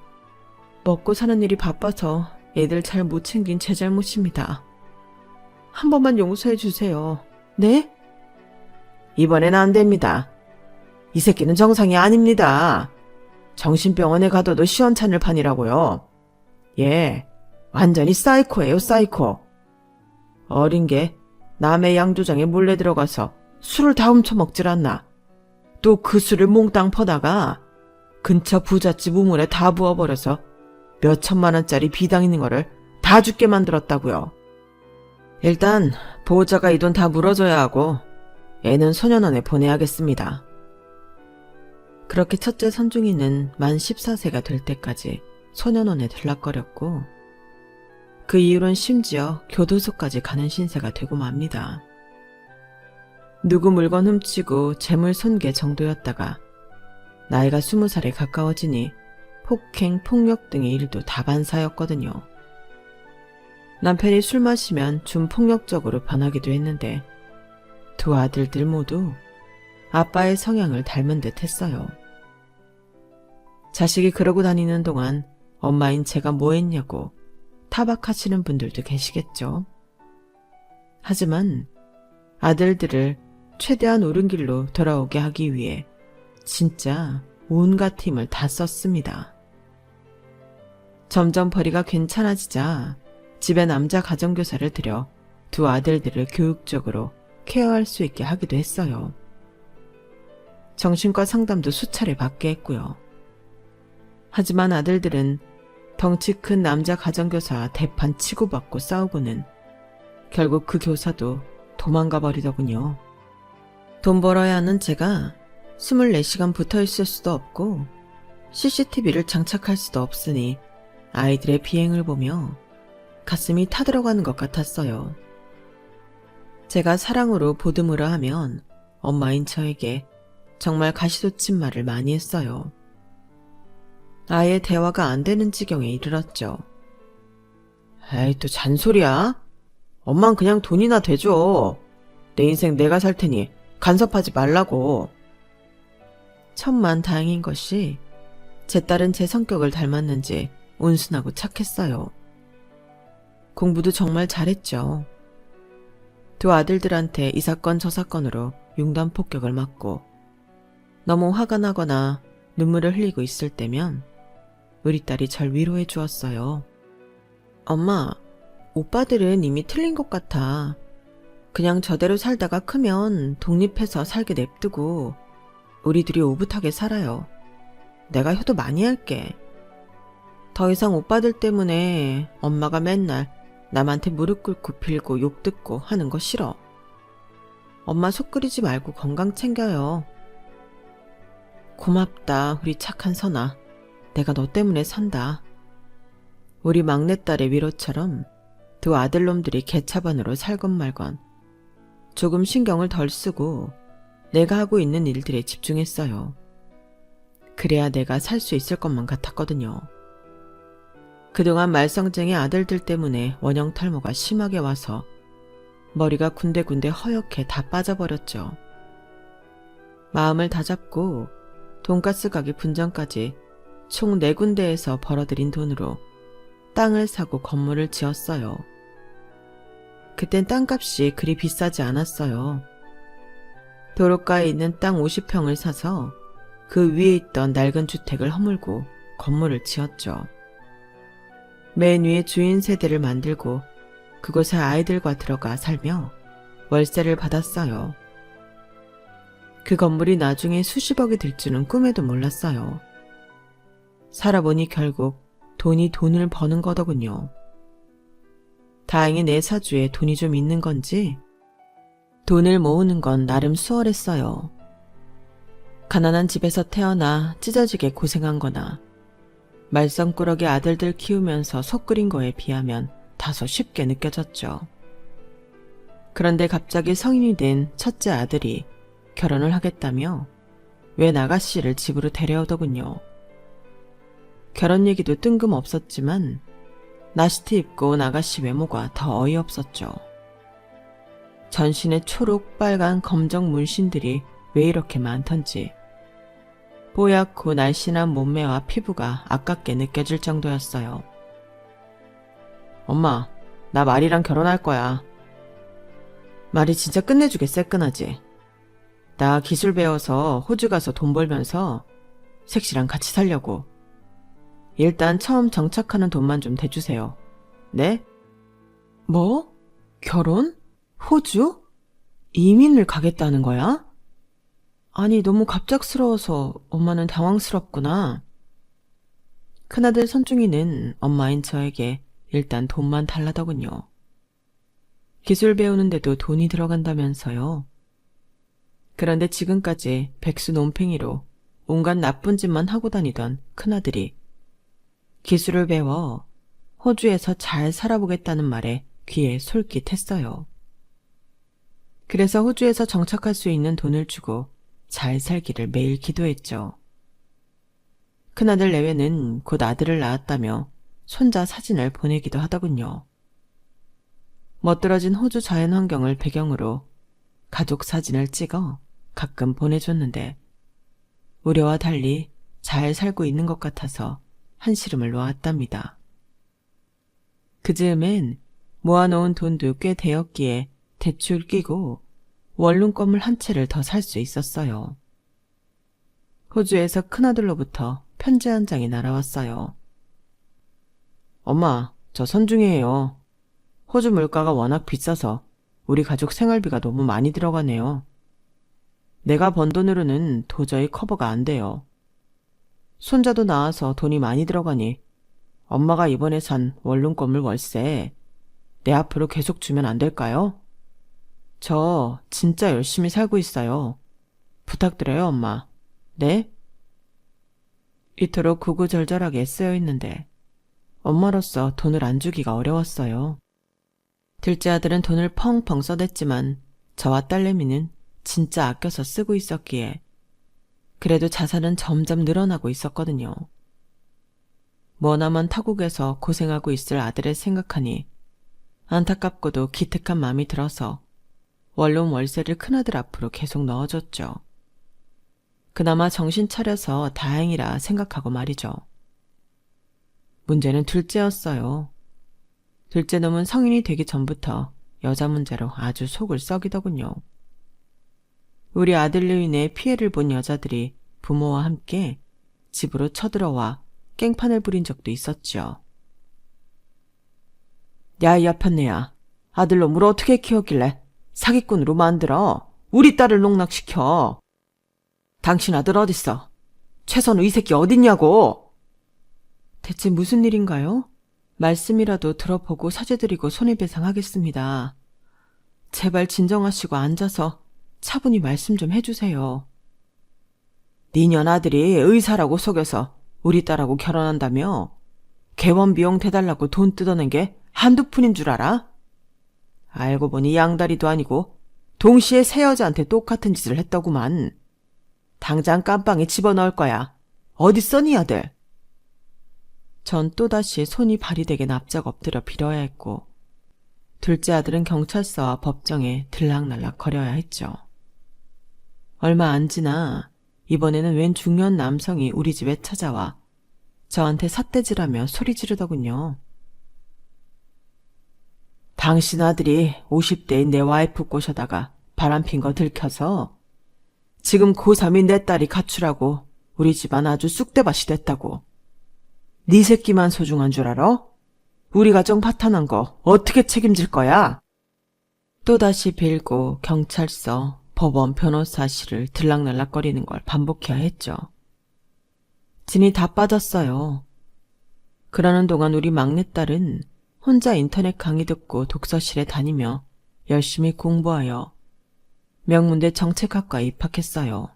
먹고 사는 일이 바빠서 애들 잘 못 챙긴 제 잘못입니다. 한 번만 용서해 주세요. 네? 이번엔 안 됩니다. 이 새끼는 정상이 아닙니다. 정신병원에 가둬도 시원찮을 판이라고요. 예, 완전히 사이코예요, 사이코. 어린 게 남의 양조장에 몰래 들어가서 술을 다 훔쳐먹질 않나. 또 그 술을 몽땅 퍼다가 근처 부잣집 우물에 다 부어버려서 몇 천만 원짜리 비당 있는 거를 다 죽게 만들었다고요. 일단 보호자가 이 돈 다 물어줘야 하고 애는 소년원에 보내야겠습니다. 그렇게 첫째 선중이는 만 14세가 될 때까지 소년원에 들락거렸고 그 이후론 심지어 교도소까지 가는 신세가 되고 맙니다. 누구 물건 훔치고 재물 손괴 정도였다가 나이가 20살에 가까워지니 폭행, 폭력 등의 일도 다반사였거든요. 남편이 술 마시면 좀 폭력적으로 변하기도 했는데 두 아들들 모두 아빠의 성향을 닮은 듯 했어요. 자식이 그러고 다니는 동안 엄마인 제가 뭐 했냐고 타박하시는 분들도 계시겠죠. 하지만 아들들을 최대한 옳은 길로 돌아오게 하기 위해 진짜 온갖 힘을 다 썼습니다. 점점 벌이가 괜찮아지자 집에 남자 가정교사를 들여 두 아들들을 교육적으로 케어할 수 있게 하기도 했어요. 정신과 상담도 수차례 받게 했고요. 하지만 아들들은 덩치 큰 남자 가정교사와 대판 치고받고 싸우고는 결국 그 교사도 도망가 버리더군요. 돈 벌어야 하는 제가 24시간 붙어 있을 수도 없고 CCTV를 장착할 수도 없으니 아이들의 비행을 보며 가슴이 타들어가는 것 같았어요. 제가 사랑으로 보듬으라 하면 엄마인 저에게 정말 가시돋친 말을 많이 했어요. 아예 대화가 안 되는 지경에 이르렀죠. 에이, 또 잔소리야? 엄만 그냥 돈이나 대줘. 내 인생 내가 살 테니 간섭하지 말라고. 천만 다행인 것이 제 딸은 제 성격을 닮았는지 온순하고 착했어요. 공부도 정말 잘했죠. 두 아들들한테 이 사건 저 사건으로 융단 폭격을 맞고 너무 화가 나거나 눈물을 흘리고 있을 때면 우리 딸이 절 위로해 주었어요. 엄마, 오빠들은 이미 틀린 것 같아. 그냥 저대로 살다가 크면 독립해서 살게 냅두고 우리 둘이 오붓하게 살아요. 내가 효도 많이 할게. 더 이상 오빠들 때문에 엄마가 맨날 남한테 무릎 꿇고 빌고 욕 듣고 하는 거 싫어. 엄마 속 끓이지 말고 건강 챙겨요. 고맙다, 우리 착한 선아. 내가 너 때문에 산다. 우리 막내딸의 위로처럼 두 아들놈들이 개차반으로 살건 말건 조금 신경을 덜 쓰고 내가 하고 있는 일들에 집중했어요. 그래야 내가 살 수 있을 것만 같았거든요. 그동안 말썽쟁이 아들들 때문에 원형 탈모가 심하게 와서 머리가 군데군데 허옇게 다 빠져버렸죠. 마음을 다잡고 돈가스 가게 분전까지 총 4군데에서 벌어들인 돈으로 땅을 사고 건물을 지었어요. 그땐 땅값이 그리 비싸지 않았어요. 도로가에 있는 땅 50평을 사서 그 위에 있던 낡은 주택을 허물고 건물을 지었죠. 맨 위에 주인 세대를 만들고 그곳에 아이들과 들어가 살며 월세를 받았어요. 그 건물이 나중에 수십억이 될 줄은 꿈에도 몰랐어요. 살아보니 결국 돈이 돈을 버는 거더군요. 다행히 내 사주에 돈이 좀 있는 건지 돈을 모으는 건 나름 수월했어요. 가난한 집에서 태어나 찢어지게 고생한 거나 말썽꾸러기 아들들 키우면서 속 끓인 거에 비하면 다소 쉽게 느껴졌죠. 그런데 갑자기 성인이 된 첫째 아들이 결혼을 하겠다며 웬 아가씨를 집으로 데려오더군요. 결혼 얘기도 뜬금없었지만 나시트 입고 온 아가씨 외모가 더 어이없었죠. 전신에 초록, 빨간, 검정 문신들이 왜 이렇게 많던지 뽀얗고 날씬한 몸매와 피부가 아깝게 느껴질 정도였어요. 엄마, 나 말이랑 결혼할 거야. 말이 진짜 끝내주게 새끈하지. 나 기술 배워서 호주 가서 돈 벌면서 색시랑 같이 살려고. 일단 처음 정착하는 돈만 좀 대주세요. 네? 뭐? 결혼? 호주? 이민을 가겠다는 거야? 아니, 너무 갑작스러워서 엄마는 당황스럽구나. 큰아들 선중이는 엄마인 저에게 일단 돈만 달라더군요. 기술 배우는데도 돈이 들어간다면서요. 그런데 지금까지 백수 논팽이로 온갖 나쁜 짓만 하고 다니던 큰아들이 기술을 배워 호주에서 잘 살아보겠다는 말에 귀에 솔깃했어요. 그래서 호주에서 정착할 수 있는 돈을 주고 잘 살기를 매일 기도했죠. 큰아들 내외는 곧 아들을 낳았다며 손자 사진을 보내기도 하더군요. 멋들어진 호주 자연환경을 배경으로 가족 사진을 찍어 가끔 보내줬는데 우려와 달리 잘 살고 있는 것 같아서 한시름을 놓았답니다. 그 즈음엔 모아놓은 돈도 꽤 되었기에 대출 끼고 원룸 건물 한 채를 더 살 수 있었어요. 호주에서 큰아들로부터 편지 한 장이 날아왔어요. 엄마, 저 선중이에요. 호주 물가가 워낙 비싸서 우리 가족 생활비가 너무 많이 들어가네요. 내가 번 돈으로는 도저히 커버가 안 돼요. 손자도 낳아서 돈이 많이 들어가니 엄마가 이번에 산 원룸 건물 월세 내 앞으로 계속 주면 안 될까요? 저 진짜 열심히 살고 있어요. 부탁드려요, 엄마. 네? 이토록 구구절절하게 쓰여 있는데 엄마로서 돈을 안 주기가 어려웠어요. 둘째 아들은 돈을 펑펑 써댔지만 저와 딸내미는 진짜 아껴서 쓰고 있었기에 그래도 자산은 점점 늘어나고 있었거든요. 머나먼 타국에서 고생하고 있을 아들을 생각하니 안타깝고도 기특한 마음이 들어서 원룸 월세를 큰아들 앞으로 계속 넣어줬죠. 그나마 정신 차려서 다행이라 생각하고 말이죠. 문제는 둘째였어요. 둘째 놈은 성인이 되기 전부터 여자 문제로 아주 속을 썩이더군요. 우리 아들로 인해 피해를 본 여자들이 부모와 함께 집으로 쳐들어와 깽판을 부린 적도 있었죠. 야, 이 아편네야. 아들놈을 어떻게 키웠길래 사기꾼으로 만들어 우리 딸을 농락시켜. 당신 아들 어딨어? 최선우 이 새끼 어딨냐고. 대체 무슨 일인가요? 말씀이라도 들어보고 사죄드리고 손해배상하겠습니다. 제발 진정하시고 앉아서 차분히 말씀 좀 해주세요. 니년 아들이 의사라고 속여서 우리 딸하고 결혼한다며? 개원 비용 대달라고 돈 뜯어낸 게 한두 푼인 줄 알아? 알고 보니 양다리도 아니고 동시에 새 여자한테 똑같은 짓을 했더구만. 당장 깜빵에 집어넣을 거야. 어딨어 니 아들? 전 또다시 손이 발이 되게 납작 엎드려 빌어야 했고 둘째 아들은 경찰서와 법정에 들락날락 거려야 했죠. 얼마 안 지나 이번에는 웬 중년 남성이 우리 집에 찾아와 저한테 삿대질하며 소리 지르더군요. 당신 아들이 50대인 내 와이프 꼬셔다가 바람핀 거 들켜서 지금 고3인 내 딸이 가출하고 우리 집안 아주 쑥대밭이 됐다고. 네 새끼만 소중한 줄 알아? 우리 가정 파탄한 거 어떻게 책임질 거야? 또다시 빌고 경찰서, 법원, 변호사실을 들락날락거리는 걸 반복해야 했죠. 진이 다 빠졌어요. 그러는 동안 우리 막내딸은 혼자 인터넷 강의 듣고 독서실에 다니며 열심히 공부하여 명문대 정책학과에 입학했어요.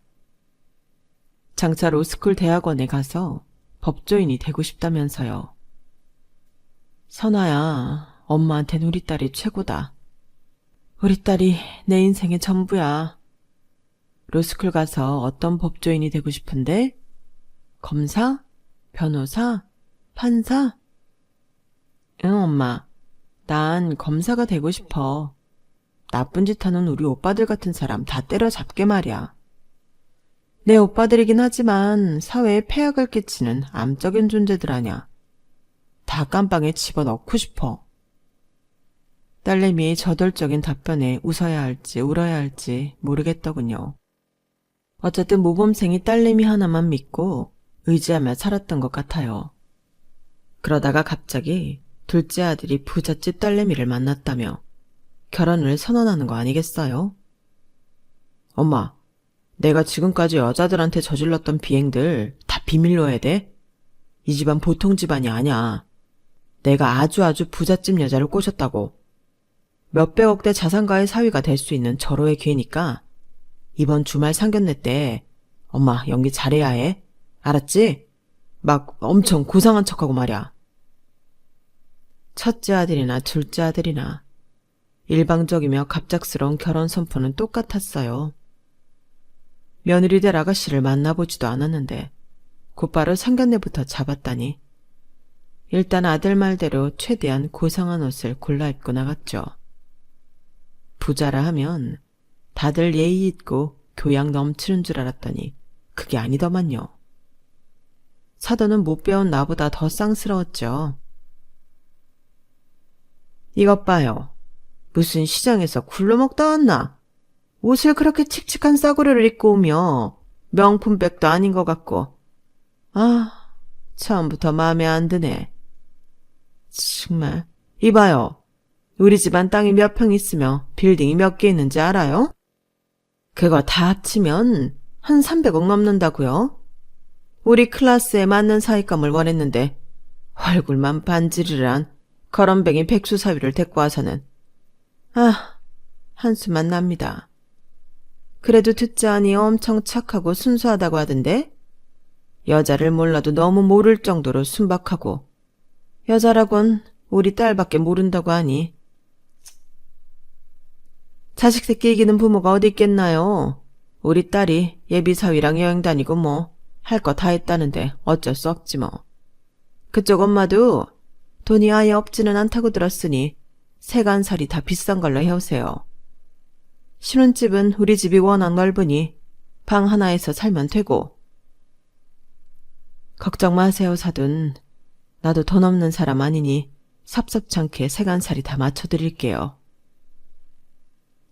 장차 로스쿨 대학원에 가서 법조인이 되고 싶다면서요. 선아야, 엄마한텐 우리 딸이 최고다. 우리 딸이 내 인생의 전부야. 로스쿨 가서 어떤 법조인이 되고 싶은데? 검사? 변호사? 판사? 응, 엄마. 난 검사가 되고 싶어. 나쁜 짓 하는 우리 오빠들 같은 사람 다 때려잡게 말이야. 내 오빠들이긴 하지만 사회에 폐악을 끼치는 암적인 존재들 아냐. 다 깜빵에 집어넣고 싶어. 딸내미의 저돌적인 답변에 웃어야 할지 울어야 할지 모르겠더군요. 어쨌든 모범생이 딸내미 하나만 믿고 의지하며 살았던 것 같아요. 그러다가 갑자기 둘째 아들이 부잣집 딸내미를 만났다며 결혼을 선언하는 거 아니겠어요? 엄마, 내가 지금까지 여자들한테 저질렀던 비행들 다 비밀로 해야 돼? 이 집안 보통 집안이 아냐. 내가 아주 부잣집 여자를 꼬셨다고. 몇백억대 자산가의 사위가 될 수 있는 절호의 기회니까 이번 주말 상견례 때 엄마 연기 잘해야 해. 알았지? 막 엄청 고상한 척하고 말이야. 첫째 아들이나 둘째 아들이나 일방적이며 갑작스러운 결혼 선포는 똑같았어요. 며느리 될 아가씨를 만나보지도 않았는데 곧바로 상견례부터 잡았다니. 일단 아들 말대로 최대한 고상한 옷을 골라 입고 나갔죠. 부자라 하면 다들 예의 있고 교양 넘치는 줄 알았더니 그게 아니더만요. 사돈은 못 배운 나보다 더 쌍스러웠죠. 이것 봐요. 무슨 시장에서 굴러먹다 왔나? 옷을 그렇게 칙칙한 싸구려를 입고 오며 명품백도 아닌 것 같고. 아, 처음부터 마음에 안 드네. 정말. 이봐요. 우리 집안 땅이 몇 평 있으며 빌딩이 몇 개 있는지 알아요? 그거 다 합치면 한 300억 넘는다고요? 우리 클래스에 맞는 사윗감을 원했는데 얼굴만 반지르르한 거럼뱅이 백수사위를 데리고 와서는 한숨만 납니다. 그래도 듣자하니 엄청 착하고 순수하다고 하던데 여자를 몰라도 너무 모를 정도로 순박하고 여자라곤 우리 딸밖에 모른다고 하니. 자식 새끼 이기는 부모가 어디 있겠나요? 우리 딸이 예비사위랑 여행 다니고 뭐 할 거 다 했다는데 어쩔 수 없지 뭐. 그쪽 엄마도 돈이 아예 없지는 않다고 들었으니 세간살이 다 비싼 걸로 해오세요. 신혼집은 우리 집이 워낙 넓으니 방 하나에서 살면 되고. 걱정 마세요, 사돈. 나도 돈 없는 사람 아니니 섭섭찮게 세간살이 다 맞춰드릴게요.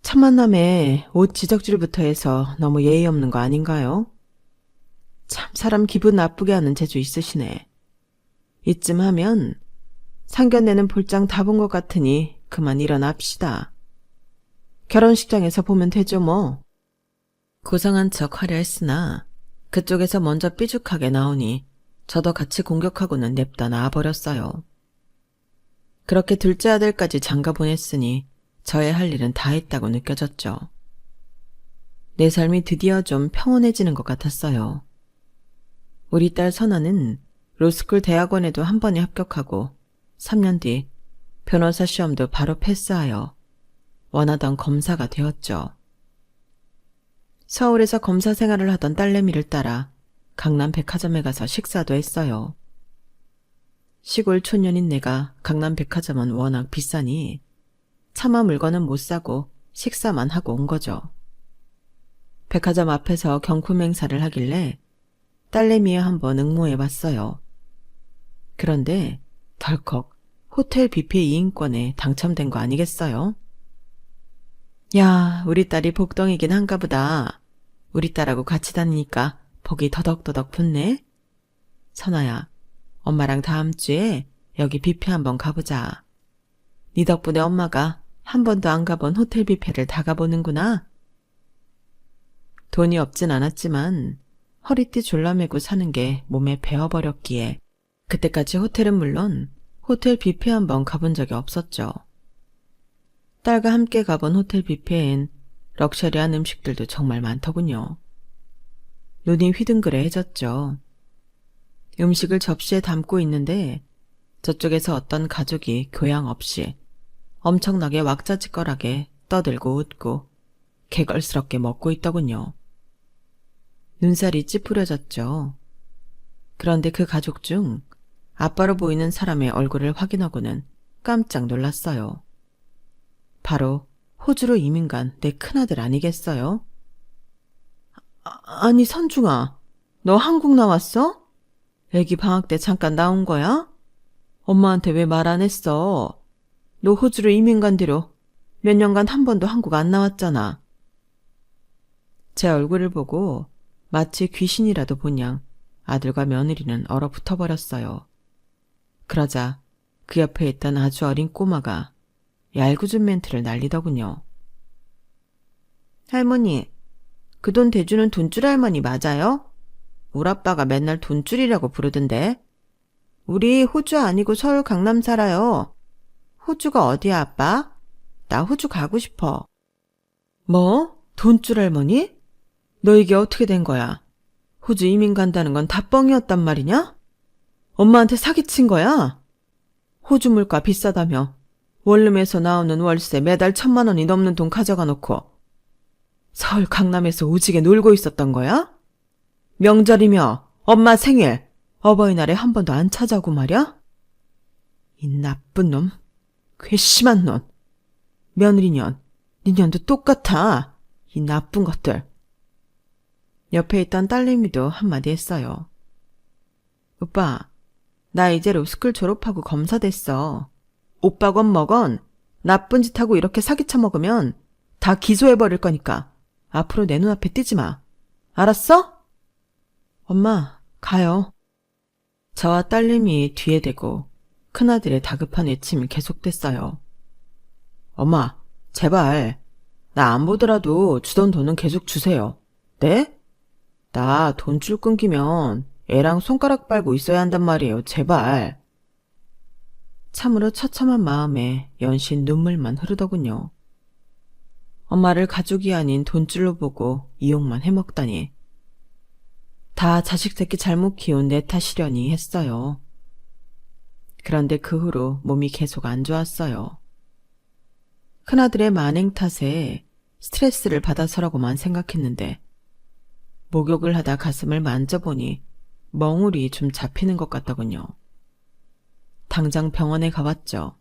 첫 만남에 옷 지적질부터 해서 너무 예의 없는 거 아닌가요? 참 사람 기분 나쁘게 하는 재주 있으시네. 이쯤 하면 상견례는 볼장 다 본 것 같으니 그만 일어납시다. 결혼식장에서 보면 되죠 뭐. 고상한 척 하려 했으나 그쪽에서 먼저 삐죽하게 나오니 저도 같이 공격하고는 냅다 나와버렸어요. 그렇게 둘째 아들까지 장가 보냈으니 저의 할 일은 다 했다고 느껴졌죠. 내 삶이 드디어 좀 평온해지는 것 같았어요. 우리 딸 선아는 로스쿨 대학원에도 한 번에 합격하고 3년 뒤 변호사 시험도 바로 패스하여 원하던 검사가 되었죠. 서울에서 검사 생활을 하던 딸내미를 따라 강남 백화점에 가서 식사도 했어요. 시골 촌년인 내가 강남 백화점은 워낙 비싸니 차마 물건은 못 사고 식사만 하고 온 거죠. 백화점 앞에서 경품 행사를 하길래 딸내미에 한번 응모해봤어요. 그런데 덜컥 호텔 뷔페 2인권에 당첨된 거 아니겠어요? 야, 우리 딸이 복덩이긴 한가 보다. 우리 딸하고 같이 다니니까 복이 더덕더덕 붙네. 선아야, 엄마랑 다음 주에 여기 뷔페 한번 가보자. 네 덕분에 엄마가 한 번도 안 가본 호텔 뷔페를 다 가보는구나. 돈이 없진 않았지만 허리띠 졸라매고 사는 게 몸에 배어버렸기에 그때까지 호텔은 물론 호텔 뷔페 한번 가본 적이 없었죠. 딸과 함께 가본 호텔 뷔페엔 럭셔리한 음식들도 정말 많더군요. 눈이 휘둥그레해졌죠. 음식을 접시에 담고 있는데 저쪽에서 어떤 가족이 교양 없이 엄청나게 왁자지껄하게 떠들고 웃고 개걸스럽게 먹고 있더군요. 눈살이 찌푸려졌죠. 그런데 그 가족 중 아빠로 보이는 사람의 얼굴을 확인하고는 깜짝 놀랐어요. 바로 호주로 이민 간 내 큰아들 아니겠어요? 아니 선중아, 너 한국 나왔어? 애기 방학 때 잠깐 나온 거야? 엄마한테 왜 말 안 했어? 너 호주로 이민 간 뒤로 몇 년간 한 번도 한국 안 나왔잖아. 제 얼굴을 보고 마치 귀신이라도 보냥 아들과 며느리는 얼어붙어 버렸어요. 그러자 그 옆에 있던 아주 어린 꼬마가 얄궂은 멘트를 날리더군요. 할머니, 그 돈 대주는 돈줄 할머니 맞아요? 우리 아빠가 맨날 돈줄이라고 부르던데. 우리 호주 아니고 서울 강남 살아요. 호주가 어디야 아빠? 나 호주 가고 싶어. 뭐? 돈줄 할머니? 너 이게 어떻게 된 거야? 호주 이민 간다는 건 다 뻥이었단 말이냐? 엄마한테 사기친 거야? 호주 물가 비싸다며 원룸에서 나오는 월세 매달 1,000만 원이 넘는 돈 가져가 놓고 서울 강남에서 오지게 놀고 있었던 거야? 명절이며 엄마 생일, 어버이날에 한 번도 안 찾아오고 말이야? 이 나쁜 놈, 괘씸한 놈, 며느리년, 니년도 똑같아, 이 나쁜 것들. 옆에 있던 딸내미도 한마디 했어요. 오빠, 나 이제 로스쿨 졸업하고 검사 됐어. 오빠건 뭐건 나쁜 짓 하고 이렇게 사기쳐 먹으면 다 기소해버릴 거니까 앞으로 내 눈앞에 띄지 마. 알았어? 엄마, 가요. 저와 딸내미 뒤에 대고 큰아들의 다급한 외침이 계속됐어요. 엄마, 제발 나 안 보더라도 주던 돈은 계속 주세요. 네? 나 돈줄 끊기면 애랑 손가락 빨고 있어야 한단 말이에요. 제발. 참으로 처참한 마음에 연신 눈물만 흐르더군요. 엄마를 가족이 아닌 돈줄로 보고 이용만 해먹다니. 다 자식 새끼 잘못 키운 내 탓이려니 했어요. 그런데 그 후로 몸이 계속 안 좋았어요. 큰아들의 만행 탓에 스트레스를 받아서라고만 생각했는데 목욕을 하다 가슴을 만져보니 멍울이 좀 잡히는 것 같더군요. 당장 병원에 가봤죠.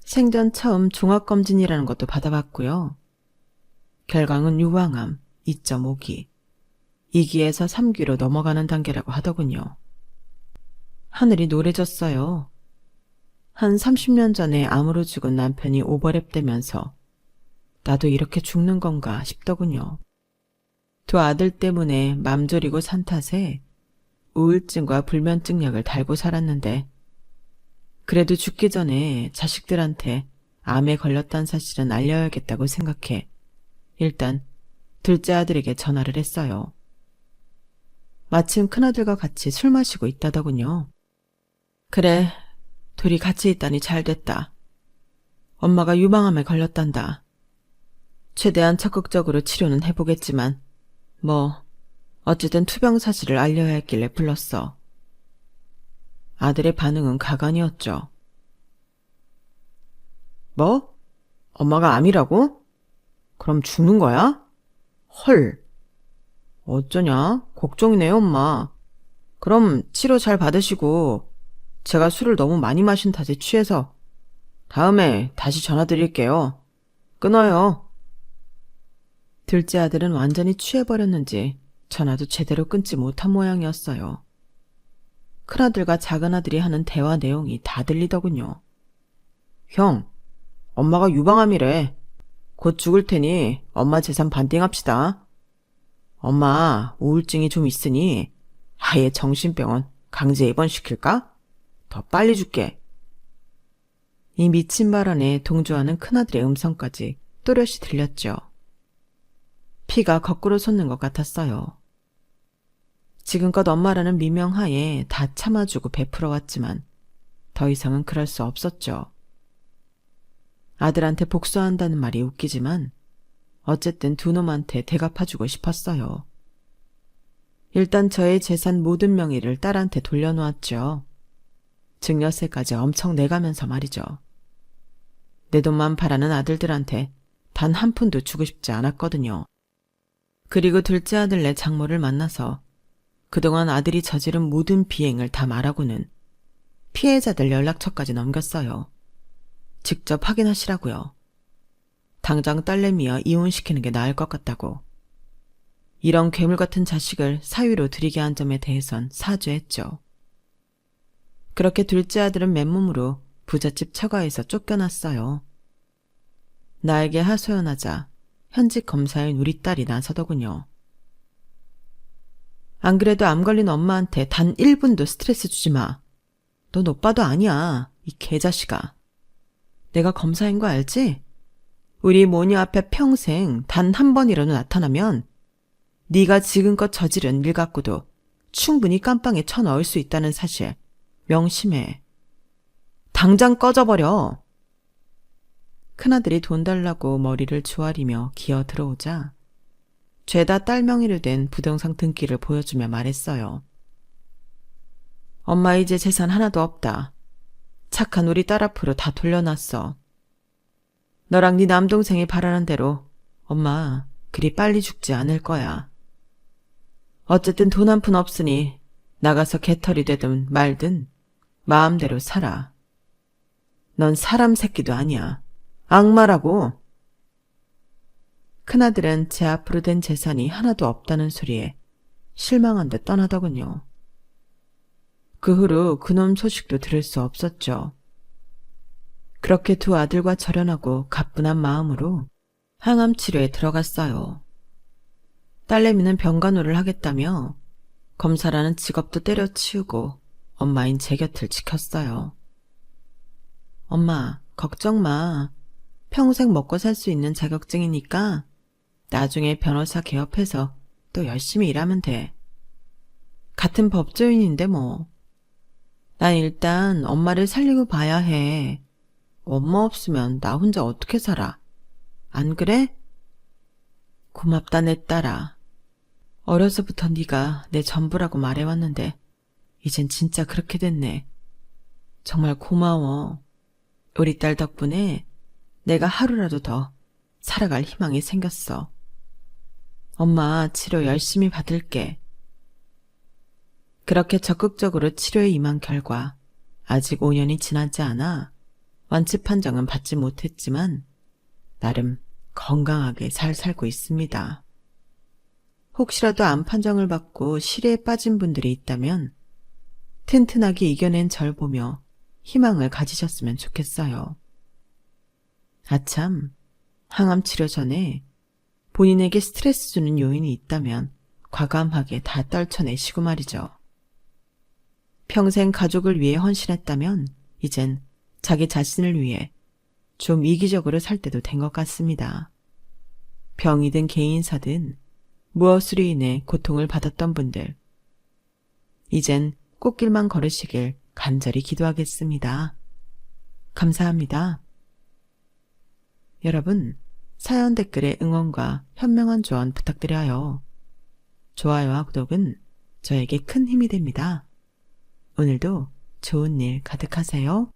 생전 처음 종합검진이라는 것도 받아봤고요. 결과는 유방암 2.5기, 2기에서 3기로 넘어가는 단계라고 하더군요. 하늘이 노래졌어요. 한 30년 전에 암으로 죽은 남편이 오버랩 되면서 나도 이렇게 죽는 건가 싶더군요. 두 아들 때문에 맘 졸이고 산 탓에 우울증과 불면증약을 달고 살았는데 그래도 죽기 전에 자식들한테 암에 걸렸다는 사실은 알려야겠다고 생각해 일단 둘째 아들에게 전화를 했어요. 마침 큰아들과 같이 술 마시고 있다더군요. 그래, 둘이 같이 있다니 잘 됐다. 엄마가 유방암에 걸렸단다. 최대한 적극적으로 치료는 해보겠지만 어쨌든 투병 사실을 알려야 했길래 불렀어. 아들의 반응은 가관이었죠. 뭐? 엄마가 암이라고? 그럼 죽는 거야? 헐. 어쩌냐? 걱정이네요, 엄마. 그럼 치료 잘 받으시고 제가 술을 너무 많이 마신 탓에 취해서 다음에 다시 전화 드릴게요. 끊어요. 둘째 아들은 완전히 취해버렸는지 전화도 제대로 끊지 못한 모양이었어요. 큰아들과 작은아들이 하는 대화 내용이 다 들리더군요. 형, 엄마가 유방암이래. 곧 죽을 테니 엄마 재산 반띵합시다. 엄마 우울증이 좀 있으니 아예 정신병원 강제 입원시킬까? 더 빨리 죽게. 이 미친 발언에 동조하는 큰아들의 음성까지 또렷이 들렸죠. 피가 거꾸로 솟는 것 같았어요. 지금껏 엄마라는 미명하에 다 참아주고 베풀어왔지만 더 이상은 그럴 수 없었죠. 아들한테 복수한다는 말이 웃기지만 어쨌든 두 놈한테 대갚아주고 싶었어요. 일단 저의 재산 모든 명의를 딸한테 돌려놓았죠. 증여세까지 엄청 내가면서 말이죠. 내 돈만 바라는 아들들한테 단 한 푼도 주고 싶지 않았거든요. 그리고 둘째 아들네 장모를 만나서 그동안 아들이 저지른 모든 비행을 다 말하고는 피해자들 연락처까지 넘겼어요. 직접 확인하시라고요. 당장 딸내미와 이혼시키는 게 나을 것 같다고. 이런 괴물 같은 자식을 사위로 들이게 한 점에 대해선 사죄했죠. 그렇게 둘째 아들은 맨몸으로 부잣집 처가에서 쫓겨났어요. 나에게 하소연하자 현직 검사인 우리 딸이 나서더군요. 안 그래도 암 걸린 엄마한테 단 1분도 스트레스 주지 마. 넌 오빠도 아니야, 이 개자식아. 내가 검사인 거 알지? 우리 모녀 앞에 평생 단 한 번이라도 나타나면 네가 지금껏 저지른 일 갖고도 충분히 깜빵에 쳐넣을 수 있다는 사실 명심해. 당장 꺼져버려. 큰아들이 돈 달라고 머리를 조아리며 기어 들어오자 죄다 딸 명의로 된 부동산 등기를 보여주며 말했어요. 엄마 이제 재산 하나도 없다. 착한 우리 딸 앞으로 다 돌려놨어. 너랑 네 남동생이 바라는 대로 엄마 그리 빨리 죽지 않을 거야. 어쨌든 돈 한 푼 없으니 나가서 개털이 되든 말든 마음대로 살아. 넌 사람 새끼도 아니야. 악마라고. 큰아들은 제 앞으로 된 재산이 하나도 없다는 소리에 실망한 듯 떠나더군요. 그 후로 그놈 소식도 들을 수 없었죠. 그렇게 두 아들과 절연하고 가뿐한 마음으로 항암 치료에 들어갔어요. 딸내미는 병간호를 하겠다며 검사라는 직업도 때려치우고 엄마인 제 곁을 지켰어요. 엄마, 걱정 마. 평생 먹고 살 수 있는 자격증이니까 나중에 변호사 개업해서 또 열심히 일하면 돼. 같은 법조인인데 뭐. 난 일단 엄마를 살리고 봐야 해. 엄마 없으면 나 혼자 어떻게 살아? 안 그래? 고맙다 내 딸아. 어려서부터 네가 내 전부라고 말해왔는데 이젠 진짜 그렇게 됐네. 정말 고마워. 우리 딸 덕분에 내가 하루라도 더 살아갈 희망이 생겼어. 엄마 치료 열심히 받을게. 그렇게 적극적으로 치료에 임한 결과 아직 5년이 지나지 않아 완치 판정은 받지 못했지만 나름 건강하게 잘 살고 있습니다. 혹시라도 암 판정을 받고 시리에 빠진 분들이 있다면 튼튼하게 이겨낸 절 보며 희망을 가지셨으면 좋겠어요. 아참, 항암 치료 전에 본인에게 스트레스 주는 요인이 있다면 과감하게 다 떨쳐내시고 말이죠. 평생 가족을 위해 헌신했다면 이젠 자기 자신을 위해 좀 이기적으로 살 때도 된 것 같습니다. 병이든 개인사든 무엇으로 인해 고통을 받았던 분들, 이젠 꽃길만 걸으시길 간절히 기도하겠습니다. 감사합니다. 여러분, 사연 댓글에 응원과 현명한 조언 부탁드려요. 좋아요와 구독은 저에게 큰 힘이 됩니다. 오늘도 좋은 일 가득하세요.